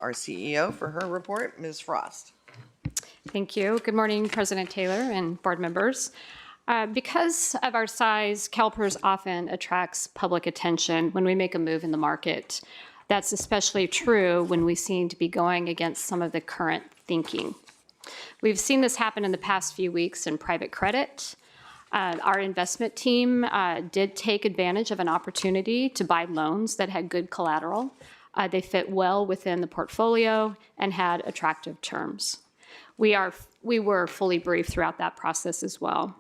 our CEO, for her report. Ms. Frost. Thank you. Good morning, President Taylor and board members. Because of our size, CalPERS often attracts public attention when we make a move in the market. That's especially true when we seem to be going against some of the current thinking. We've seen this happen in the past few weeks in private credit. Our investment team did take advantage of an opportunity to buy loans that had good collateral. They fit well within the portfolio and had attractive terms. We were fully briefed throughout that process as well.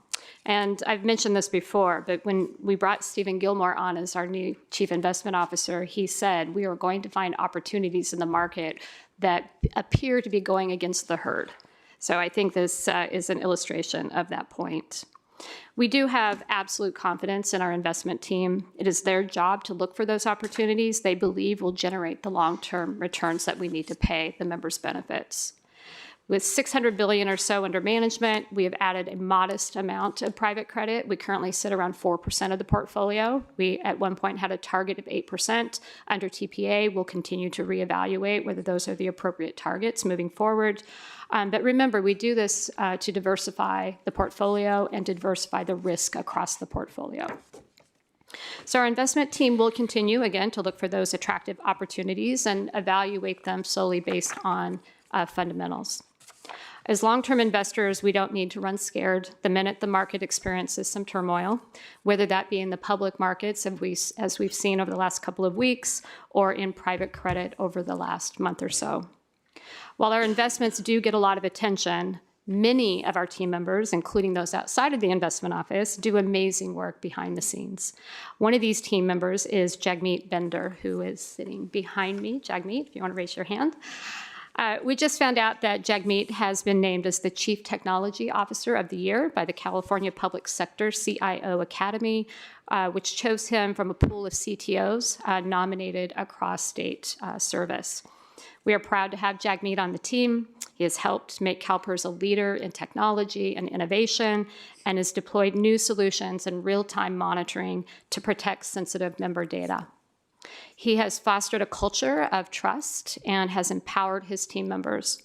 And I've mentioned this before, but when we brought Stephen Gilmore on as our new Chief Investment Officer, he said we are going to find opportunities in the market that appear to be going against the herd. So I think this is an illustration of that point. We do have absolute confidence in our investment team. It is their job to look for those opportunities they believe will generate the long-term returns that we need to pay the members' benefits. With $600 billion or so under management, we have added a modest amount of private credit. We currently sit around 4% of the portfolio. We, at one point, had a target of 8%. Under TPA, we'll continue to reevaluate whether those are the appropriate targets moving forward. But remember, we do this to diversify the portfolio and to diversify the risk across the portfolio. So our investment team will continue, again, to look for those attractive opportunities and evaluate them solely based on fundamentals. As long-term investors, we don't need to run scared the minute the market experiences some turmoil, whether that be in the public markets, as we've seen over the last couple of weeks, or in private credit over the last month or so. While our investments do get a lot of attention, many of our team members, including those outside of the investment office, do amazing work behind the scenes. One of these team members is Jagmeet Bender, who is sitting behind me. Jagmeet, if you want to raise your hand. We just found out that Jagmeet has been named as the Chief Technology Officer of the Year by the California Public Sector CIO Academy, which chose him from a pool of CTOs nominated across state service. We are proud to have Jagmeet on the team. He has helped make CalPERS a leader in technology and innovation and has deployed new solutions and real-time monitoring to protect sensitive member data. He has fostered a culture of trust and has empowered his team members.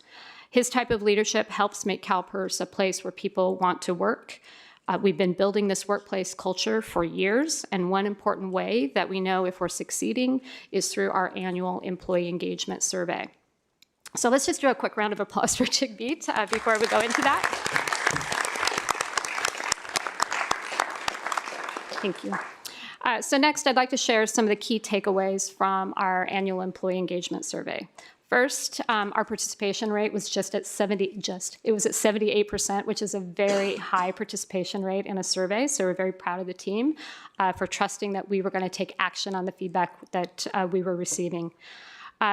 His type of leadership helps make CalPERS a place where people want to work. We've been building this workplace culture for years, and one important way that we know if we're succeeding is through our annual employee engagement survey. So let's just do a quick round of applause for Jagmeet before we go into that. Thank you. So next, I'd like to share some of the key takeaways from our annual employee engagement survey. First, our participation rate was it was at 78%, which is a very high participation rate in a survey. So we're very proud of the team for trusting that we were going to take action on the feedback that we were receiving.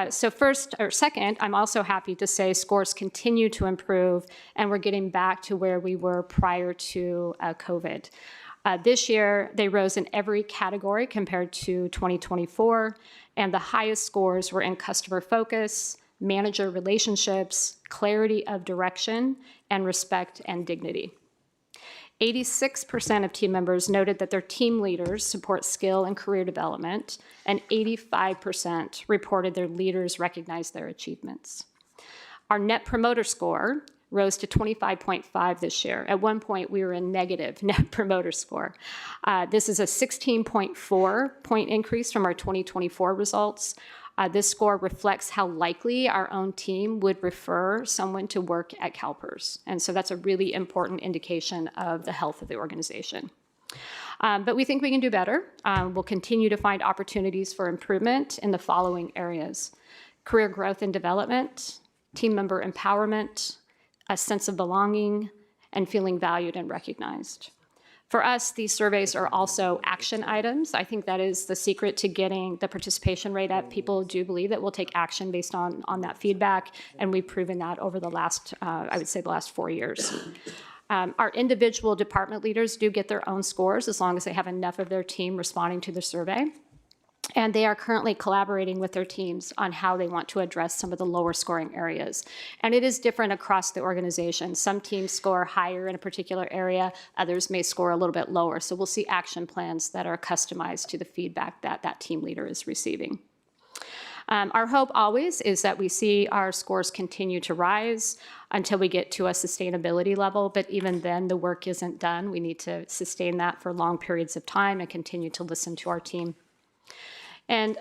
Second, I'm also happy to say scores continue to improve, and we're getting back to where we were prior to COVID. This year, they rose in every category compared to 2024, and the highest scores were in customer focus, manager relationships, clarity of direction, and respect and dignity. 86% of team members noted that their team leaders support skill and career development, and 85% reported their leaders recognize their achievements. Our Net Promoter Score rose to 25.5 this year. At one point, we were in negative Net Promoter Score. This is a 16.4-point increase from our 2024 results. This score reflects how likely our own team would refer someone to work at CalPERS. And so that's a really important indication of the health of the organization. But we think we can do better. We'll continue to find opportunities for improvement in the following areas: career growth and development, team member empowerment, a sense of belonging, and feeling valued and recognized. For us, these surveys are also action items. I think that is the secret to getting the participation rate up. People do believe that we'll take action based on that feedback, and we've proven that over the last, I would say, the last 4 years. Our individual department leaders do get their own scores as long as they have enough of their team responding to the survey. And they are currently collaborating with their teams on how they want to address some of the lower scoring areas. And it is different across the organization. Some teams score higher in a particular area, others may score a little bit lower. So we'll see action plans that are customized to the feedback that that team leader is receiving. Our hope always is that we see our scores continue to rise until we get to a sustainability level, but even then the work isn't done. We need to sustain that for long periods of time and continue to listen to our team. And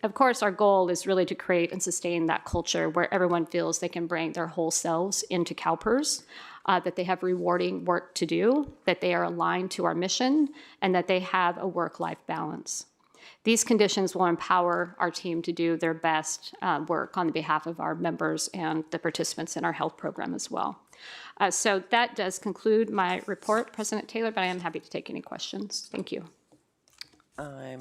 of course, our goal is really to create and sustain that culture where everyone feels they can bring their whole selves into CalPERS, that they have rewarding work to do, that they are aligned to our mission, and that they have a work-life balance. These conditions will empower our team to do their best work on behalf of our members and the participants in our health program as well. So that does conclude my report, President Taylor, but I am happy to take any questions. Thank you. I'm